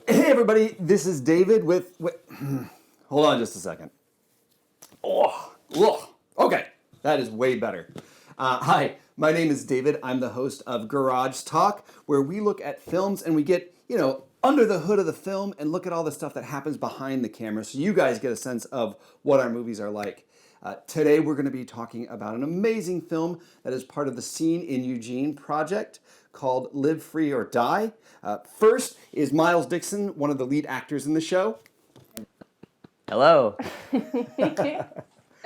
Hey everybody, this is David with hold on just a second. Okay, that is way better. Hi, my name is David. I'm the host of Garage Talk, where we look at films and we get, under the hood of the film and look at all the stuff that happens behind the camera so you guys get a sense of what our movies are like. Today we're going to be talking about an amazing film that is part of the Scene in Eugene project called Live Free or Die. First is Miles Dixon, one of the lead actors in the show. Hello.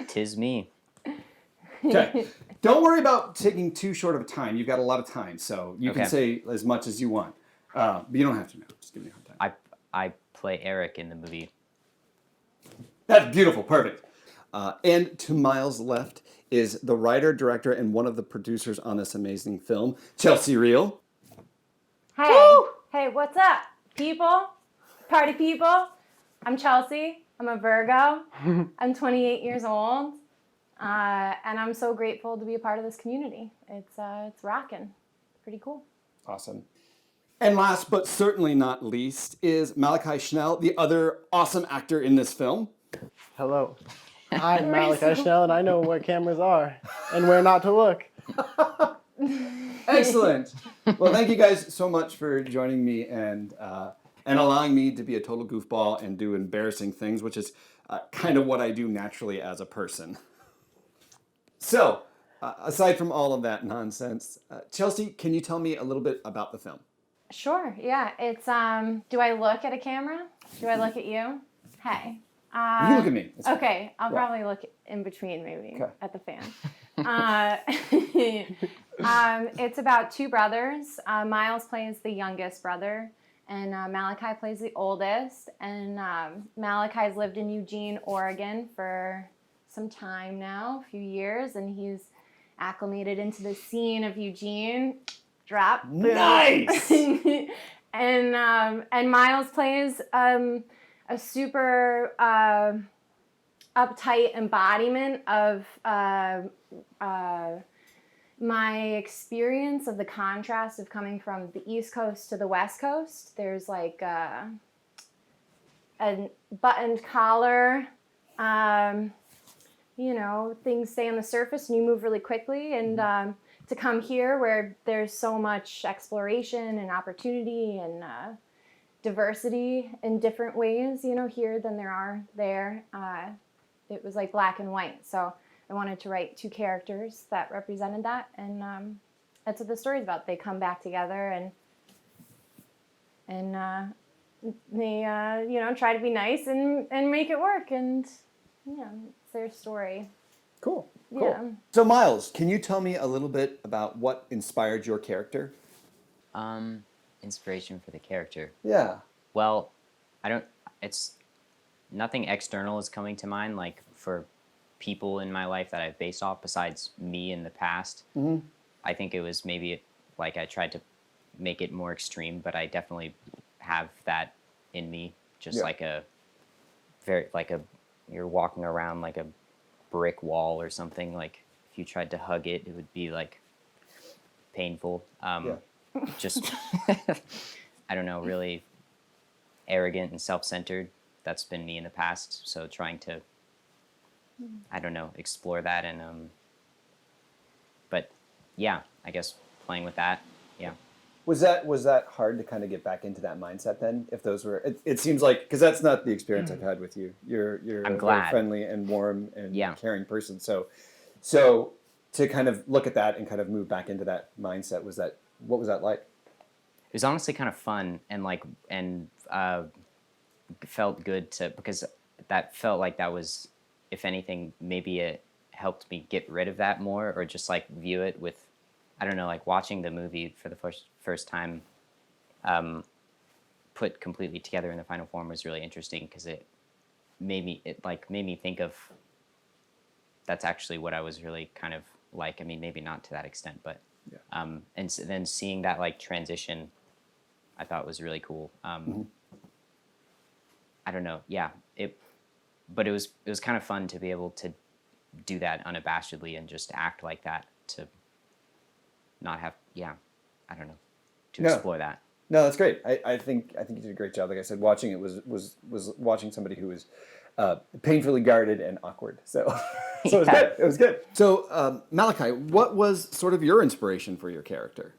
Tis me. Okay. Don't worry about taking too short of a time. You've got a lot of time, so you can say as much as you want. But you don't have to now. Just give me a hard time. I play Eric in the movie. That's beautiful. Perfect. And to Miles' left is the writer, director, and one of the producers on this amazing film, Chelsea Reel. Hey. Woo! Hey, what's up, people? Party people. I'm Chelsea. I'm a Virgo. I'm 28 years old. And I'm so grateful to be a part of this community. It's rocking. Pretty cool. Awesome. And last but certainly not least is Malachi Schnell, the other awesome actor in this film. Hello. I'm Malachi Schnell, and I know where cameras are and where not to look. Excellent. Well, thank you guys so much for joining me and allowing me to be a total goofball and do embarrassing things, which is kind of what I do naturally as a person. So, aside from all of that nonsense, Chelsea, can you tell me a little bit about the film? Sure, yeah. It's, do I look at a camera? Do I look at you? Hey. You can look at me. Okay, I'll probably look in between maybe at the fan. It's about two brothers. Miles plays the youngest brother, and Malachi plays the oldest. And Malachi's lived in Eugene, Oregon for some time now, a few years, and he's acclimated into the scene of Eugene. Drop. Nice! And Miles plays a super uptight embodiment of my experience of the contrast of coming from the East Coast to the West Coast. There's like a buttoned collar, things stay on the surface and you move really quickly. And to come here where there's so much exploration and opportunity and diversity in different ways, here than there are there. It was like black and white. So I wanted to write two characters that represented that. And that's what the story's about. They come back together and they, try to be nice and make it work. And, it's their story. Cool. Yeah. So Miles, can you tell me a little bit about what inspired your character? Inspiration for the character. Yeah. Well, it's nothing external is coming to mind, like for people in my life that I've based off besides me in the past. Mm-hmm. I think it was maybe like I tried to make it more extreme, but I definitely have that in me. Just like you're walking around like a brick wall or something. Like if you tried to hug it, it would be like painful. Just I don't know, really arrogant and self-centered. That's been me in the past. So trying to, I don't know, explore that and but yeah, I guess playing with that. Yeah. Was that hard to kind of get back into that mindset then? If those were, it seems like, because that's not the experience I've had with you. You're I'm a glad. very friendly and warm and caring person. So to kind of look at that and kind of move back into that mindset, what was that like? It was honestly kind of fun and felt good because that felt like that was, if anything, maybe it helped me get rid of that more or just like view it with, I don't know, like watching the movie for the first time put completely together in the final form was really interesting because it made me think of that's actually what I was really kind of like. I mean, maybe not to that extent, but and so then seeing that like transition, I thought was really cool. I don't know, but it was kind of fun to be able to do that unabashedly and just act like that, to not have, I don't know, to explore that. No, that's great. I think you did a great job. Like I said, watching it was watching somebody who was painfully guarded and awkward. So so it was good. It was good. So Malachi, what was sort of your inspiration for your character?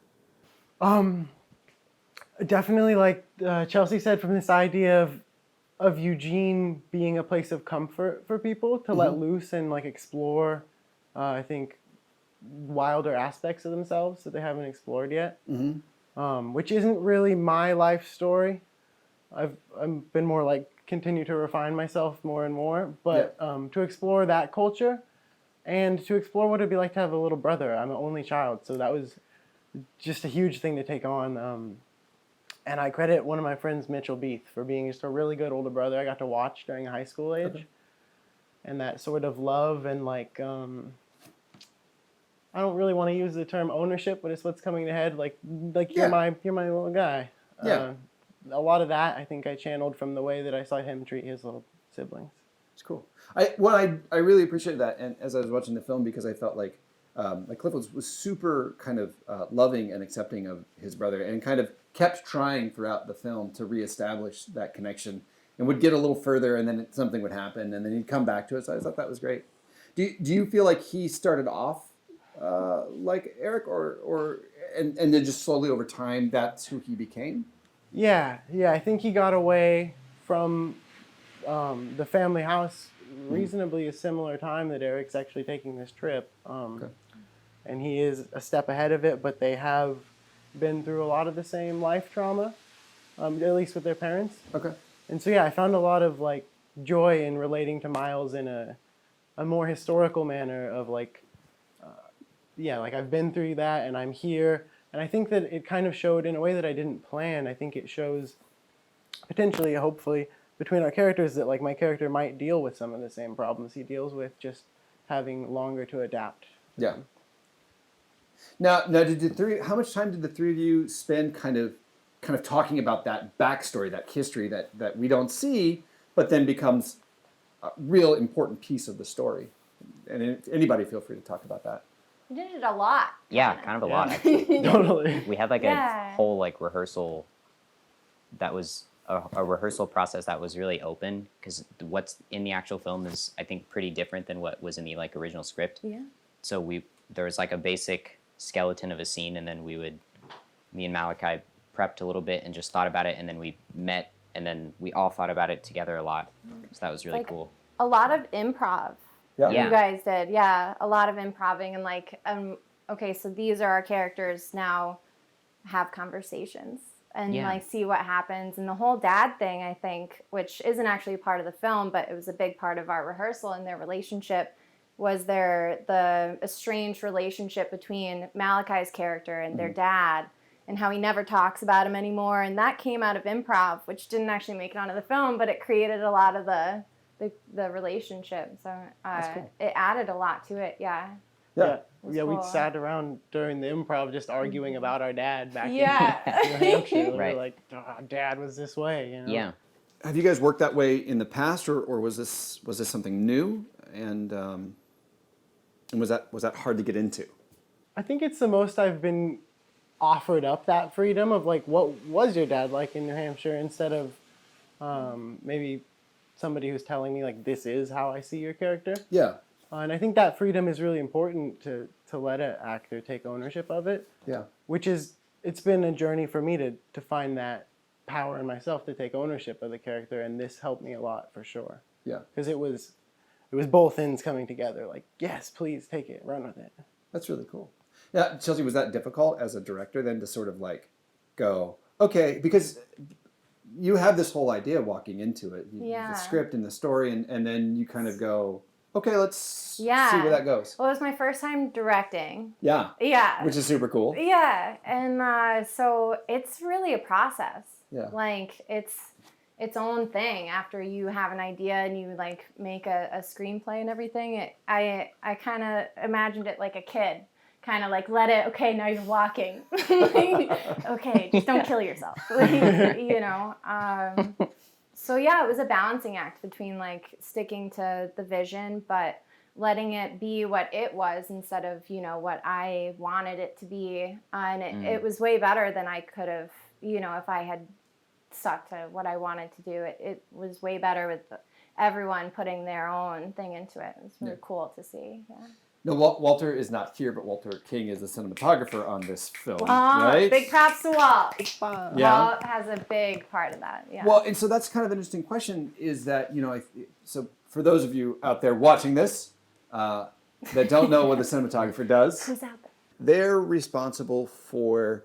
Definitely, like Chelsea said, from this idea of Eugene being a place of comfort for people to let loose and like explore, I think, wilder aspects of themselves that they haven't explored yet. Which isn't really my life story. I've been more like continue to refine myself more and more, but to explore that culture and to explore what it'd be like to have a little brother. I'm an only child, so that was just a huge thing to take on. And I credit one of my friends, Mitchell Beath, for being just a really good older brother I got to watch during high school age. And that sort of love and like, I don't really want to use the term ownership, but it's what's coming to head. Like you're my little guy. Yeah. A lot of that I think I channeled from the way that I saw him treat his little siblings. It's cool. I really appreciated that, and as I was watching the film, because I felt like Cliff was super kind of loving and accepting of his brother, and kind of kept trying throughout the film to reestablish that connection, and would get a little further, and then something would happen, and then he'd come back to it. So I thought that was great. Do you feel like he started off like Eric, and then just slowly over time that's who he became? Yeah. I think he got away from the family house reasonably a similar time that Eric's actually taking this trip. And he is a step ahead of it, but they have been through a lot of the same life trauma, at least with their parents. Okay. And so, yeah, I found a lot of, like, joy in relating to Miles in a more historical manner of, like, like, I've been through that, and I'm here. And I think that it kind of showed in a way that I didn't plan. I think it shows potentially, hopefully, between our characters that, like, my character might deal with some of the same problems he deals with, just having longer to adapt. Yeah. Now, how much time did the three of you spend kind of talking about that backstory, that history that we don't see, but then becomes a real important piece of the story? And anybody feel free to talk about that. We did it a lot. Yeah, kind of a lot, actually. Totally. We had like a whole like rehearsal that was a rehearsal process that was really open, because what's in the actual film is, I think, pretty different than what was in the like original script. Yeah. So there was like a basic skeleton of a scene, and then me and Malachi prepped a little bit and just thought about it, and then we met, and then we all thought about it together a lot. So that was really like, cool. A lot of improv. Yeah. You guys did, a lot of improving, and like, okay, so these are our characters now, have conversations and like see what happens. And the whole dad thing, I think, which isn't actually a part of the film, but it was a big part of our rehearsal and their relationship, was the estranged relationship between Malachi's character and their dad, and how he never talks about him anymore. And that came out of improv, which didn't actually make it onto the film, but it created a lot of the relationship. So cool. It added a lot to it. Yeah. We cool. sat around during the improv just arguing about our dad back in New Yeah. Hampshire. Right. We were like, Dad was this way, you know? Yeah. Have you guys worked that way in the past, or was this something new? And was that hard to get into? I think it's the most I've been offered up that freedom of like, what was your dad like in New Hampshire, instead of maybe somebody who's telling me like, this is how I see your character. Yeah. And I think that freedom is really important to let an actor take ownership of it. Yeah. It's been a journey for me to find that power in myself to take ownership of the character, and this helped me a lot for sure. Yeah. Because it was both ends coming together. Like, yes, please take it, run with it. That's really cool. Yeah, Chelsea, was that difficult as a director then to sort of like go, okay, because you have this whole idea walking into it, the script and the story, and then you kind of go, okay, let's see where that goes. Well, it was my first time directing. Yeah. Yeah. Which is super cool. Yeah, and so it's really a process. Yeah. Like, it's its own thing after you have an idea and you like make a screenplay and everything. I kind of imagined it like a kid. Kind of like, let it, okay, now you're walking. Okay, just don't kill yourself. You know. So yeah, it was a balancing act between like sticking to the vision, but letting it be what it was instead of, what I wanted it to be. And it was way better than I could have if I had stuck to what I wanted to do, it was way better with everyone putting their own thing into it. It was really cool to see. Yeah. No, Walter is not here, but Walter King is the cinematographer on this film, right? Big props to Walt. Yeah. Walt has a big part of that. Yeah. Well, and so that's kind of an interesting question. Is that so for those of you out there watching this that don't know what the cinematographer does, who's out there? they're responsible for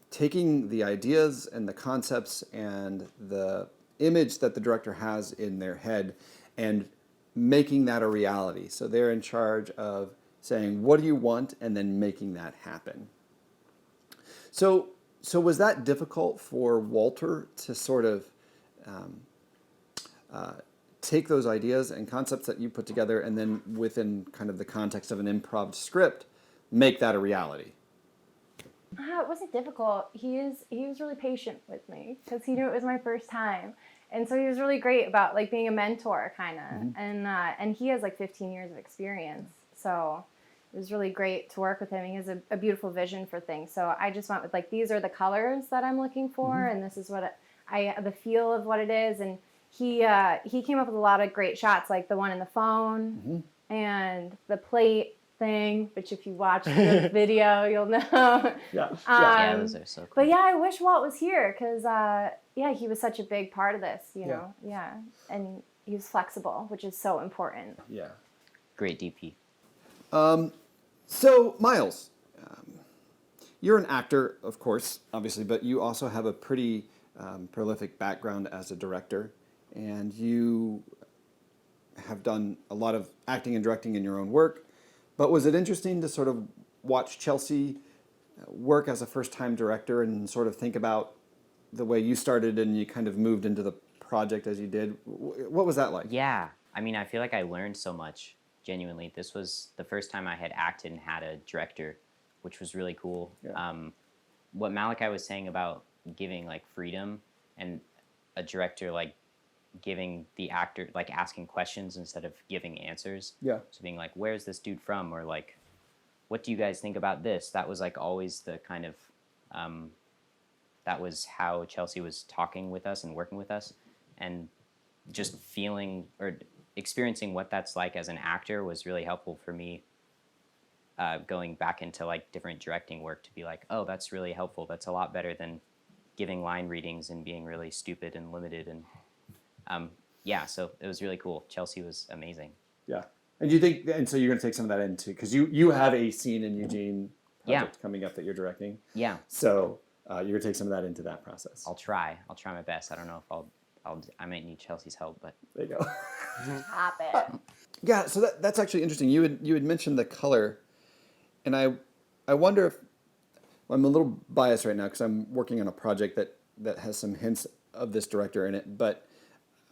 taking the ideas and the concepts and the image that the director has in their head and making that a reality. So they're in charge of saying, what do you want? And then making that happen. So was that difficult for Walter to sort of take those ideas and concepts that you put together and then within kind of the context of an improv script, make that a reality? It wasn't difficult. He was really patient with me because he knew it was my first time. And so he was really great about like being a mentor kind of. And he has like 15 years of experience. So it was really great to work with him. He has a beautiful vision for things. So I just went with like, these are the colors that I'm looking for. And this is what the feel of what it is. And he came up with a lot of great shots, like the one in the phone and the plate thing, which if you watch the video, you'll know. Yeah, those are so cool. But yeah, I wish Walt was here because, he was such a big part of this, you know. Yeah. And he was flexible, which is so important. Yeah. Great DP. So, Miles, you're an actor, of course, obviously, but you also have a pretty prolific background as a director, and you have done a lot of acting and directing in your own work. But was it interesting to sort of watch Chelsea work as a first-time director and sort of think about the way you started and you kind of moved into the project as you did? What was that like? Yeah. I mean, I feel like I learned so much, genuinely. This was the first time I had acted and had a director, which was really cool. Yeah. What Malachi was saying about giving, like, freedom and a director, like, giving the actor, like, asking questions instead of giving answers. Yeah. So being like, where's this dude from? Or, like, what do you guys think about this? That was, like, always the kind of, that was how Chelsea was talking with us and working with us. And just feeling or experiencing what that's like as an actor was really helpful for me, going back into, like, different directing work to be like, oh, that's really helpful. That's a lot better than giving line readings and being really stupid and limited. And so it was really cool. Chelsea was amazing. Yeah. And do you think, and so you're going to take some of that into, because you have a scene in Eugene project coming up that you're directing. Yeah. So you're going to take some of that into that process. I'll try my best. I don't know if I might need Chelsea's help, but There you go. Stop it. Yeah, so that's actually interesting. You had mentioned the color, and I wonder if, well, I'm a little biased right now because I'm working on a project that has some hints of this director in it, but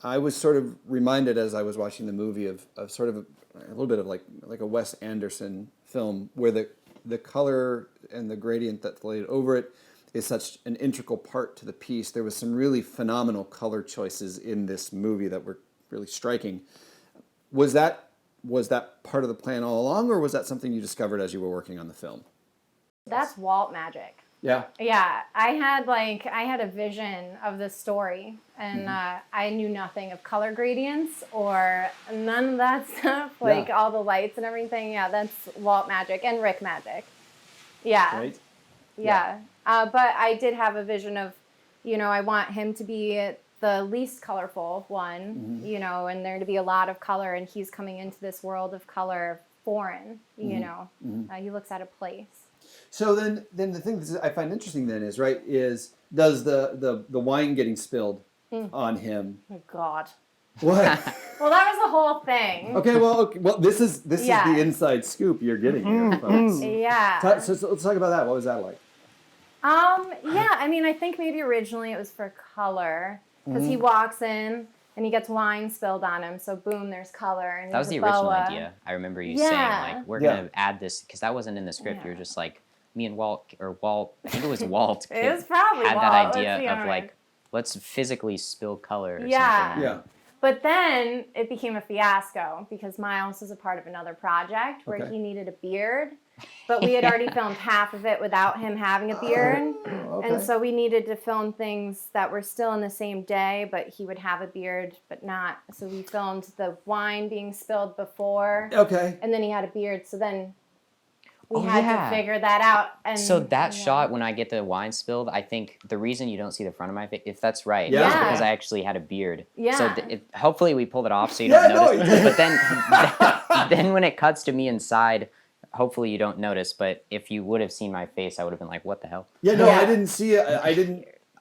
I was sort of reminded as I was watching the movie of sort of a little bit of like a Wes Anderson film where the color and the gradient that's laid over it is such an integral part to the piece. There was some really phenomenal color choices in this movie that were really striking. Was that part of the plan all along, or was that something you discovered as you were working on the film? That's Walt magic. Yeah. Yeah, I had a vision of this story, and I knew nothing of color gradients or none of that stuff, like all the lights and everything. Yeah, that's Walt magic and Rick magic. Yeah. Right? Yeah. But I did have a vision of, I want him to be the least colorful one, and there to be a lot of color, and he's coming into this world of color foreign, he looks at a place. So then the thing that I find interesting then is does the wine getting spilled on him? Oh God. What? Well, that was the whole thing. Okay, well, this is the inside scoop you're getting here, folks. Yeah. So let's talk about that. What was that like? I mean, I think maybe originally it was for color because he walks in and he gets wine spilled on him. So boom, there's color. And that was the original idea. I remember you saying like, we're gonna add this because that wasn't in the script. You were just like, me and Walt, I think it was Walt. It was probably had Walt. That idea of like, let's physically spill color or something. Yeah. But then it became a fiasco because Miles was a part of another project where he needed a beard. but we had already filmed half of it without him having a beard. Okay. And so we needed to film things that were still in the same day, but he would have a beard, but not. So we filmed the wine being spilled before, Okay. and then he had a beard. So then we Oh, had yeah. to figure that out. And So that yeah. shot when I get the wine spilled, I think the reason you don't see the front of my face, if that's right, Yeah. is Yeah. because I actually had a beard. Yeah. So hopefully we pulled it off so you Yeah, don't no, notice. you did. But then when it cuts to me inside, hopefully you don't notice. But if you would have seen my face, I would have been like, "What the hell?" Yeah, no, Yeah. I didn't see it.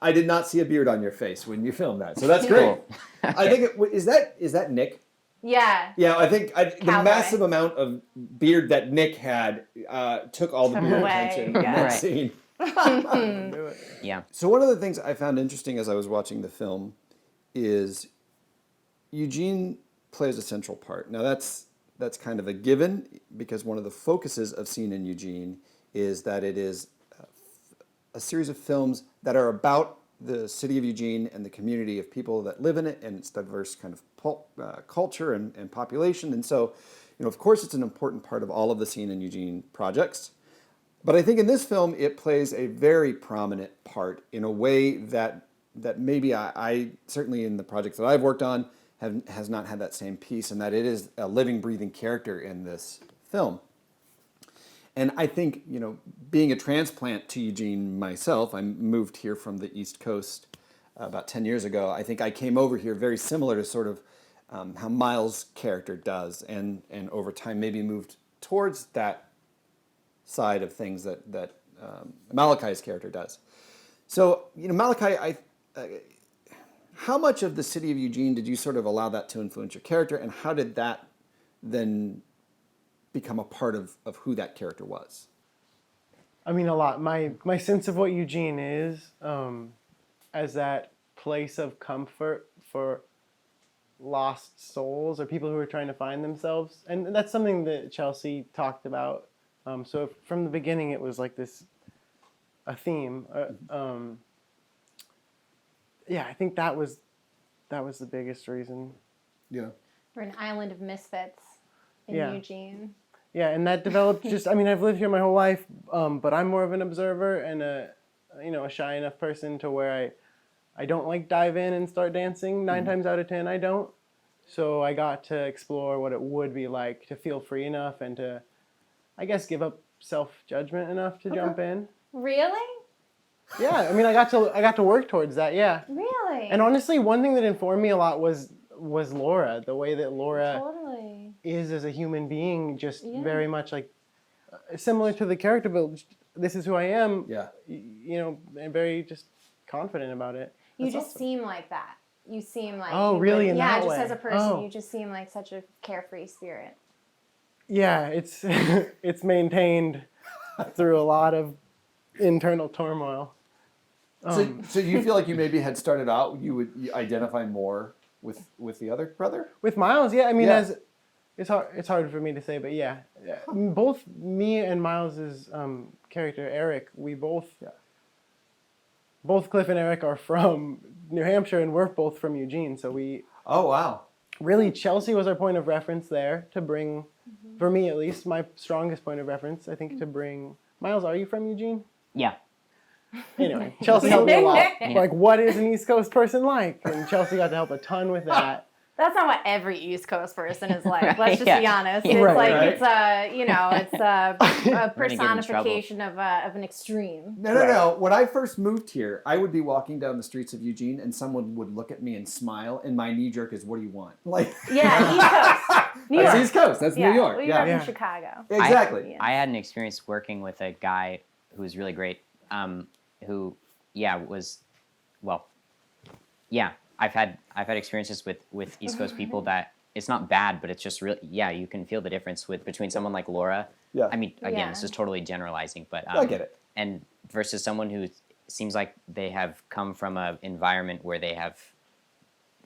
I did not see a beard on your face when you filmed that. So that's great. Cool. I think is that Nick? Yeah. Yeah, I think the Cowboy. massive amount of beard that Nick had took all the Took beard away, attention in yeah. that Right. scene. Do it. Yeah. So one of the things I found interesting as I was watching the film is Eugene plays a central part. Now that's kind of a given because one of the focuses of Scene in Eugene is that it is a series of films that are about the city of Eugene and the community of people that live in it and its diverse kind of culture and population. And so, of course, it's an important part of all of the Scene in Eugene projects. But I think in this film, it plays a very prominent part in a way that maybe I certainly in the projects that I've worked on has not had that same piece, and that it is a living, breathing character in this film. And I think, being a transplant to Eugene myself, I moved here from the East Coast about 10 years ago. I think I came over here very similar to sort of how Miles' character does, and over time maybe moved towards that side of things that Malachi's character does. So, Malachi, how much of the city of Eugene did you sort of allow that to influence your character, and how did that then become a part of who that character was? I mean, a lot. My sense of what Eugene is, as that place of comfort for lost souls or people who are trying to find themselves, and that's something that Chelsea talked about. So from the beginning, it was like a theme. Yeah, I think that was the biggest reason. Yeah. We're an island of misfits in Yeah. Eugene. Yeah, and that developed I've lived here my whole life, but I'm more of an observer and a shy enough person to where I don't like dive in and start dancing. 9 times out of 10, I don't. So I got to explore what it would be like to feel free enough and to, I guess, give up self-judgment enough to jump in. Really? Yeah, I mean, I got to work towards that. Yeah. Really? And honestly, one thing that informed me a lot was Laura, the way that Laura Totally. is as a human being, just Yeah. very much like similar to the character build. This is who I am. Yeah. And very just confident about it. You That's just awesome. seem like that. You seem like Oh, you really? would- In yeah, that just way? as a person, Oh. you just seem like such a carefree spirit. Yeah, it's it's maintained through a lot of internal turmoil. So you feel like you maybe had started out, you identify more with the other brother? With Miles, yeah, I mean, Yeah. it's hard for me to say, but yeah, both me and Miles's character Eric, we both Cliff and Eric are from New Hampshire, and we're both from Eugene. So we Oh, wow. really, Chelsea was our point of reference there to bring, for me at least, my strongest point of reference. I think to bring Miles. Are you from Eugene? Yeah. Anyway, Chelsea helped me a lot. Yeah. Like, what is an East Coast person like? And Chelsea got to help a ton with that. That's not what every East Coast person is like. Right, Let's just yeah. be honest. Yeah. It's Right, like right. it's a We're gonna get in trouble. personification of an extreme. No. When I first moved here, I would be walking down the streets of Eugene and someone would look at me and smile, and my knee jerk is, "What do you want?" Like, Yeah, East Coast, New that's York. East Coast. That's Yeah, New York. we Yeah. grew up Yeah. in Chicago. Exactly. Yeah. I had an experience working with a guy who was really great, who, I've had experiences with East Coast people that it's not bad, but it's just really, you can feel the difference between someone like Laura. Yeah. I mean, again, Yeah. this is totally generalizing, but I get it. And versus someone who seems like they have come from an environment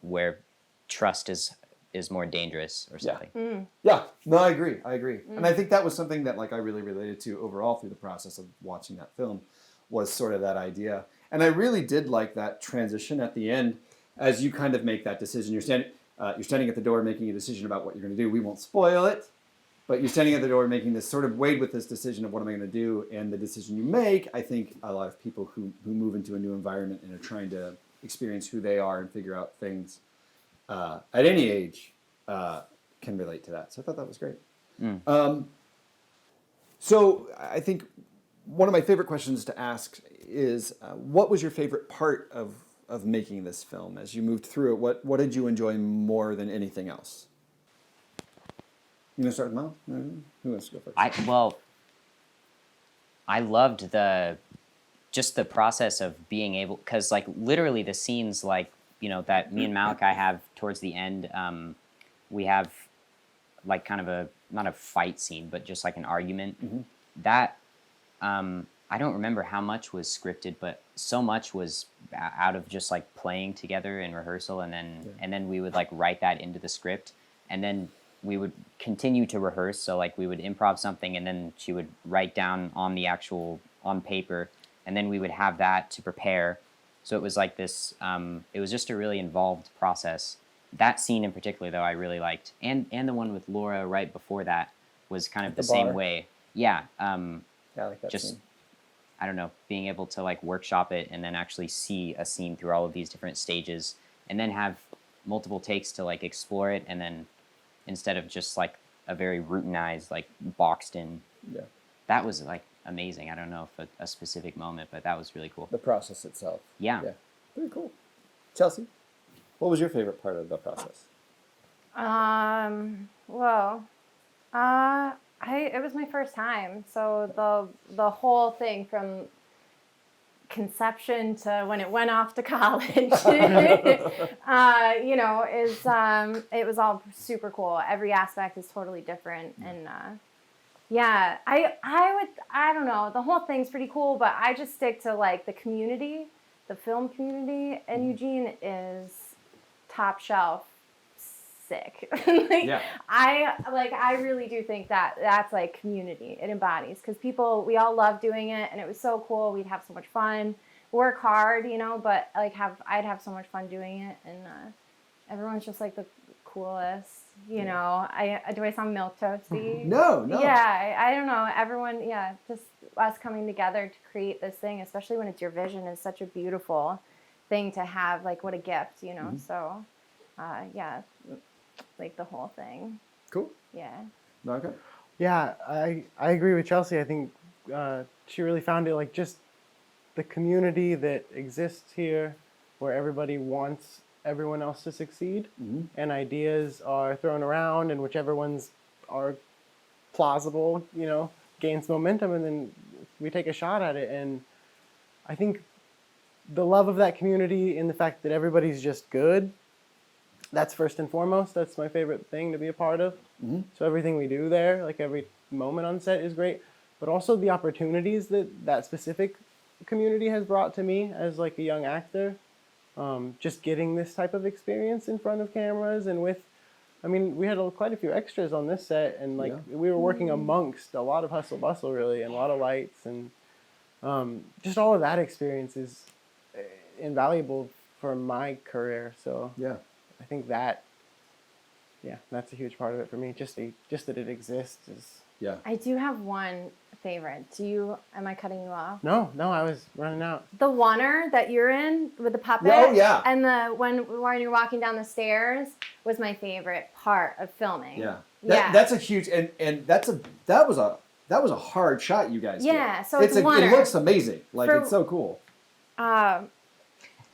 where trust is more dangerous or Yeah. something. Yeah, no, I agree. And I think that was something that I really related to overall through the process of watching that film, was sort of that idea. And I really did like that transition at the end as you kind of make that decision. You're standing at the door making a decision about what you're going to do. We won't spoil it, But you're standing at the door making this sort of weighed with this decision of what am I going to do, and the decision you make, I think a lot of people who move into a new environment and are trying to experience who they are and figure out things at any age can relate to that. So I thought that was great. So I think one of my favorite questions to ask is, what was your favorite part of making this film? As you moved through it, what did you enjoy more than anything else? You want to start with Mel? Who wants to go first? I loved just the process of being able, because like literally the scenes like, you know, that me and Malachi have towards the end, we have like kind of not a fight scene, but just like an argument. That, I don't remember how much was scripted, but so much was out of just like playing together in rehearsal, and then we would like write that into the script, and then we would continue to rehearse. So like we would improv something, and then she would write down on paper, and then we would have that to prepare. So it was like this, it was just a really involved process. That scene in particular, though, I really liked. And the one with Laura right before that was kind of the same way. Yeah. Yeah, I like that just, scene. I don't know, being able to like workshop it and then actually see a scene through all of these different stages, and then have multiple takes to like explore it, and then instead of just like a very routinized, like boxed in. Yeah. That was like amazing. I don't know if a specific moment, but that was really cool. The process itself. Yeah. Yeah. Very cool. Chelsea, what was your favorite part of the process? It was my first time, so the whole thing from conception to when it went off to college, it was all super cool. Every aspect is totally different, and I don't know, the whole thing's pretty cool, but I just stick to like the community, the film community, and Eugene is top shelf. Sick. I really do think that that's like community. It embodies, because we all love doing it, and it was so cool. We'd have so much fun, work hard, but like I'd have so much fun doing it, and everyone's just like the coolest. Do I sound milquetoasty? No. Yeah, I don't know. Everyone, just us coming together to create this thing, especially when it's your vision, is such a beautiful thing to have. Like, what a gift, So, like the whole thing. Cool. Yeah. Okay. Yeah, I agree with Chelsea. I think she really found it, like, just the community that exists here, where everybody wants everyone else to succeed, and ideas are thrown around, and whichever ones are plausible, gains momentum, and then we take a shot at it. And I think the love of that community, and the fact that everybody's just good, that's first and foremost. That's my favorite thing to be a part of. So everything we do there, like every moment on set, is great. But also the opportunities that specific community has brought to me as like a young actor. Just getting this type of experience in front of cameras, and we had quite a few extras on this set, and we were working amongst a lot of hustle bustle, really, and a lot of lights, and just all of that experience is invaluable for my career. So yeah. I think that's a huge part of it for me. Just that it exists is. Yeah. I do have one favorite. Am I cutting you off? No, I was running out. The oneer that you're in with the puppet. Oh yeah. And when you're walking down the stairs was my favorite part of filming. Yeah. Yeah. That's a huge and that was a hard shot you guys did. Yeah, so it's a it oneer. looks amazing. It's so cool.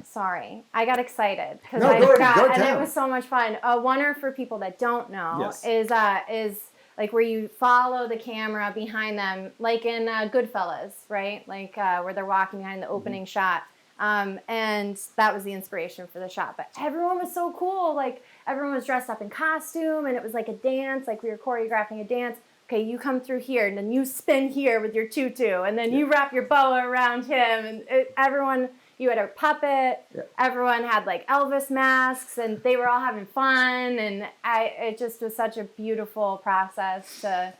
Sorry, I got excited because No, I go forgot, and down. it was so much fun. A oneer, for people that don't know, Yes. is like where you follow the camera behind them, like in Goodfellas, right? Like where they're walking behind the opening shot. And that was the inspiration for the shot. But everyone was so cool. Like, everyone was dressed up in costume, and it was like a dance. Like, we were choreographing a dance. Okay, you come through here, and then you spin here with your tutu, and then you wrap your boa around him, and everyone. You had a puppet. Yeah. Everyone had like Elvis masks, and they were all having fun. And it just was such a beautiful process to,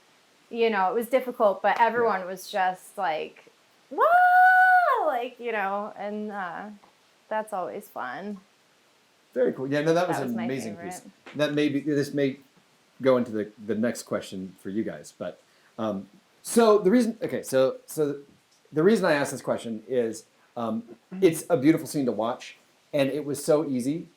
it was difficult, but everyone was just like, whoa, and that's always fun. Very cool. Yeah, no, that was an my amazing favorite. piece. That may be this may go into the next question for you guys. But so the reason the reason I asked this question is it's a beautiful scene to watch, and it was so easy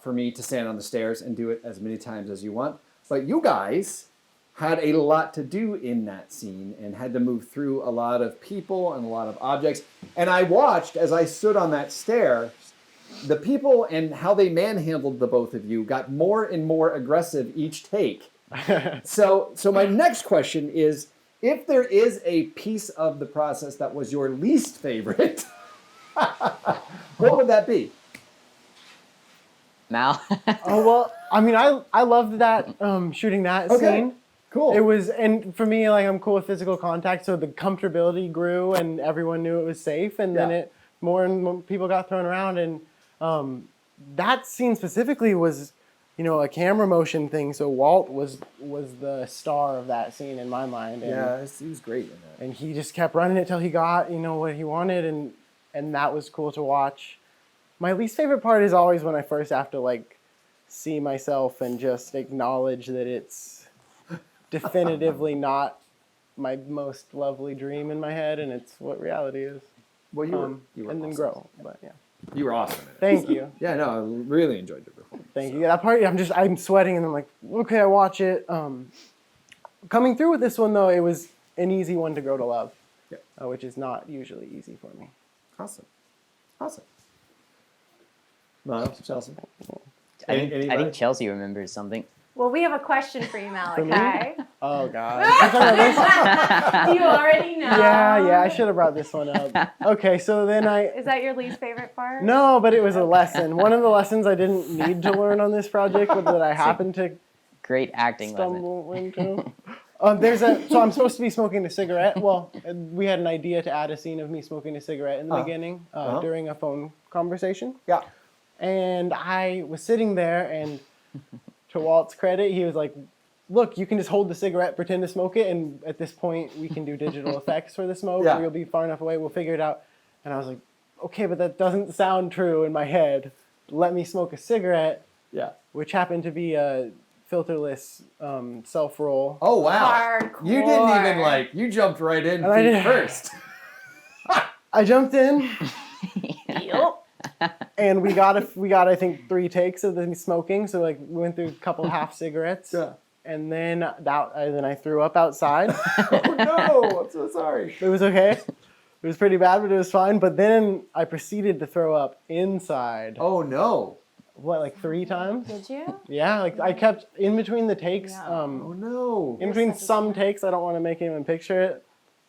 for me to stand on the stairs and do it as many times as you want. But you guys had a lot to do in that scene and had to move through a lot of people and a lot of objects. And I watched as I stood on that stair, the people and how they manhandled the both of you got more and more aggressive each take. So my next question is, if there is a piece of the process that was your least favorite, what would that be? Mal? Oh, well, I mean, I loved that, shooting that scene. Cool. It was, and for me, like, I'm cool with physical contact, so the comfortability grew and everyone knew it was safe, and then more and more people got thrown around, and that scene specifically was, you know, a camera motion thing, so Walt was the star of that scene in my mind. And, he was great in that. and he just kept running it till he got, you know, what he wanted, and that was cool to watch. My least favorite part is always when I first have to, like, see myself and just acknowledge that it's definitively not my most lovely dream in my head, and it's what reality is. Well, you were and then awesome. grow, but yeah. You were awesome in it. Thank you. Yeah, no, I really enjoyed your performance. Thank you. Yeah, that part, I'm sweating, and I'm like, okay, I watch it. Coming through with this one, though, it was an easy one to grow to love, which is not usually easy for me. Awesome. Miles, Chelsea? I think Chelsea remembers something. Well, we have a question for you, Malachi. Oh, God. You're talking about this? You already know. Yeah, I should have brought this one up. Okay, so then Is that your least favorite part? No, but it was a lesson. One of the lessons I didn't need to learn on this project, but that I happened to Great acting lesson. stumble into. So I'm supposed to be smoking a cigarette. Well, we had an idea to add a scene of me smoking a cigarette in the beginning during a phone conversation. Yeah. And I was sitting there, and to Walt's credit, he was like, look, you can just hold the cigarette, pretend to smoke it, and at this point, we can do digital effects for the smoke. Yeah. You'll be far enough away, we'll figure it out. And I was like, okay, but that doesn't sound true in my head. Let me smoke a cigarette, which happened to be a filterless self-roll. Oh, wow. Hardcore. You didn't even, you jumped right in feet first. I jumped in, Yep. and we got I think 3 takes of the smoking. So we went through a couple half cigarettes. Yeah. And then I threw up outside. Oh, no. I'm so sorry. It was okay. It was pretty bad, but it was fine. But then I proceeded to throw up inside. Oh, no. What, 3 times? Did you? Yeah, I kept in between the takes. Oh, no. In between such a some jerk. takes, I don't want to make anyone picture it.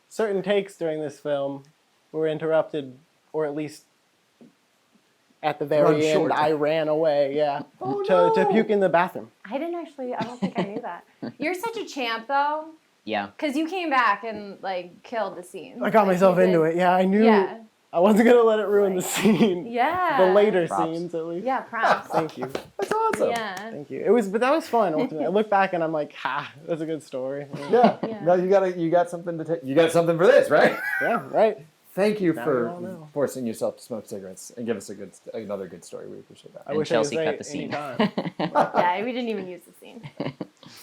Certain takes during this film were interrupted, or at least at the Run very short. end, I ran away. Yeah, Oh, to no. puke in the bathroom. I don't think I knew that. You're such a champ, though, Yeah. because you came back and, killed the scene. I got myself into it. Yeah, I knew Yeah. I wasn't gonna let it ruin the scene. Yeah. The later Props. scenes, at least. Yeah, props. Thank you. That's awesome. Yeah. Thank you. But that was fun. Ultimately, I look back and I'm like, that's a good story. Yeah. Yeah. No, you got something to take. You got something for this, right? Yeah, right. Thank you Now for we all know. forcing yourself to smoke cigarettes and give us another good story. We appreciate that. I And wish Chelsea I cut could the say scene. anytime. Yeah, we didn't even use the scene.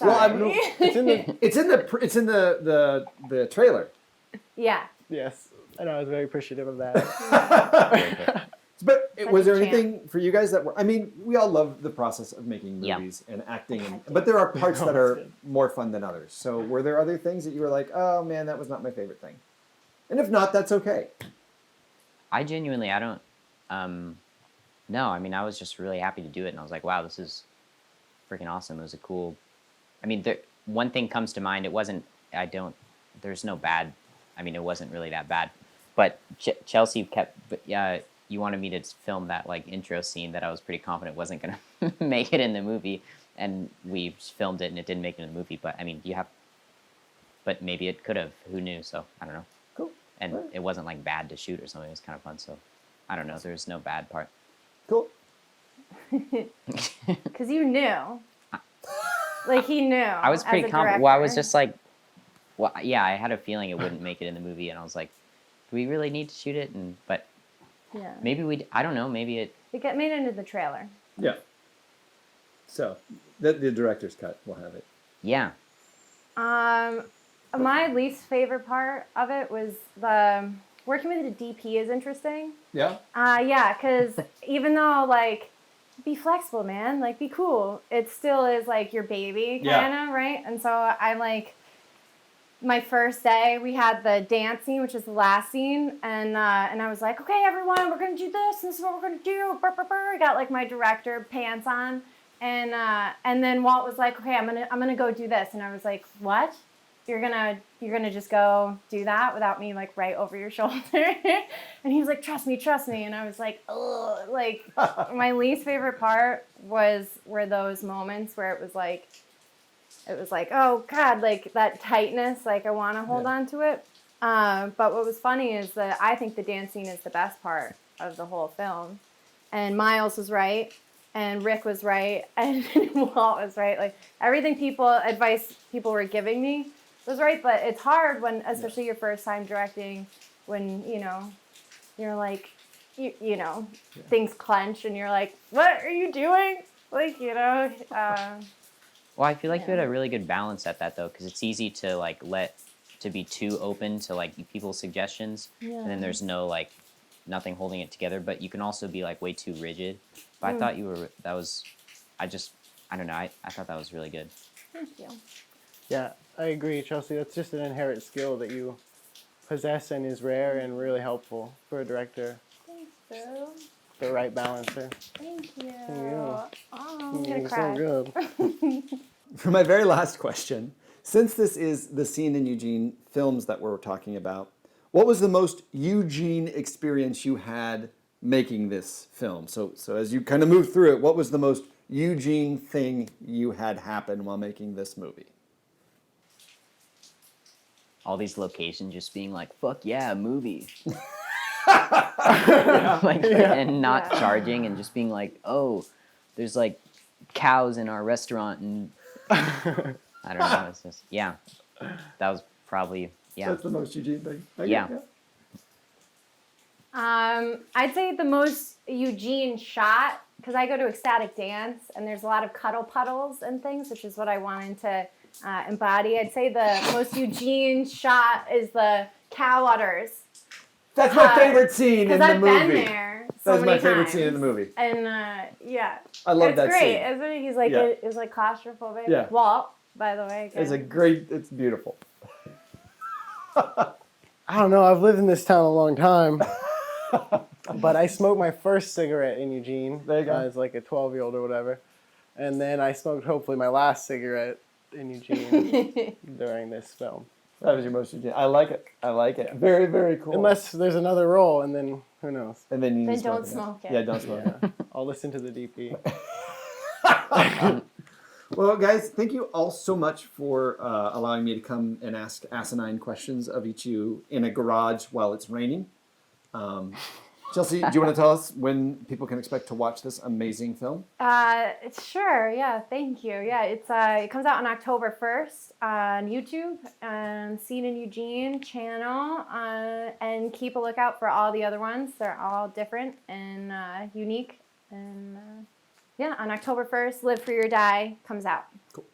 Well, Sorry. It's in the. It's in the trailer. Yeah. Yes, and I was very appreciative of that. But Such was a there champ. anything for you guys that were? I mean, we all love the process of making Yeah. movies and acting, but there are parts that are more fun than others. So, were there other things that you were like, "Oh man, that was not my favorite thing"? And if not, that's okay. I genuinely, I don't, no, I mean, I was just really happy to do it, and I was like, wow, this is freaking awesome. It was a cool, I mean, one thing comes to mind, there's no bad, I mean, it wasn't really that bad, but Chelsea kept, you wanted me to film that, intro scene that I was pretty confident wasn't going to make it in the movie, and we filmed it, and it didn't make it in the movie, but, I mean, but maybe it could have, who knew, so, I don't know. Cool. And Right. it wasn't bad to shoot or something. It was kind of fun. So I don't know. There's no bad part. Cool. Because you knew. He knew. I was pretty as a confident. Well, I was director. just yeah, I had a feeling it wouldn't make it in the movie, and I was like, do we really need to shoot it? But Yeah. maybe I don't know. Maybe it. It got made into the trailer. Yeah. So, the director's cut, we'll have it. Yeah. My least favorite part of it was the working with the DP is interesting. Yeah. Yeah, because even though like, be flexible, man. Like, be cool. It still is like your baby, kind of, right? And so I like. My first day, we had the dance scene, which is the last scene, and I was like, okay, everyone, we're gonna do this, and this is what we're gonna do. Burr, burr, burr. I got like my director pants on, and then Walt was like, okay, I'm gonna go do this, and I was like, what? You're gonna just go do that without me like right over your shoulder? And he was like, trust me, and I was like, ugh. Like my least favorite part were those moments where it was like, oh God, like that tightness, like I want to hold on to it. But what was funny is that I think the dance scene is the best part of the whole film. And Miles was right, and Rick was right, and Walt was right. Like everything advice people were giving me was right, but it's hard when, especially your first time directing, when, you're like, things clench and you're like, what are you doing? Like, Well, I feel like you had a really good balance at that though, because it's easy to like to be too open to like people's suggestions, and then there's nothing holding it together. But you can also be like way too rigid. But I thought I don't know. I thought that was really good. Thank you. Yeah, I agree, Chelsea. That's just an inherent skill that you possess and is rare and really helpful for a director. Thanks, Boo. The right balancer. Thank you. Yeah. Oh, I'm gonna cry. So good. For my very last question, since this is the Scene in Eugene films that we're talking about, what was the most Eugene experience you had making this film? So as you kind of move through it, what was the most Eugene thing you had happen while making this movie? All these locations just being like, fuck yeah, a movie. And not charging and just being like, oh, there's like cows in our restaurant and I don't know. It's just, that was probably, That's the most Eugene thing. Yeah. I'd say the most Eugene shot, because I go to ecstatic dance and there's a lot of cuddle puddles and things, which is what I wanted to embody. I'd say the most Eugene shot is the cow udders. That's my favorite scene in the movie. Because I've been there That's many my favorite times. scene in the movie. And I love that great, scene. isn't it? He's like, it was like claustrophobic. Yeah. Walt, by the way. Again. It's beautiful. I don't know. I've lived in this town a long time. But I smoked my first cigarette in Eugene. There you go. As like a 12-year-old or whatever. And then I smoked hopefully my last cigarette in Eugene during this film. That was your most Eugene. I like it. Very, very cool. Unless there's another role, and then who knows? And then you Then smoke don't smoke it. Yeah, don't smoke it. I'll listen to the DP. Well, guys, thank you all so much for allowing me to come and ask asinine questions of each of you in a garage while it's raining. Chelsea, do you want to tell us when people can expect to watch this amazing film? Sure. Yeah. Thank you. Yeah. It comes out on October 1st on YouTube and Scene in Eugene channel. And keep a lookout for all the other ones. They're all different and unique. And on October 1st, Live Free or Die comes out. Cool.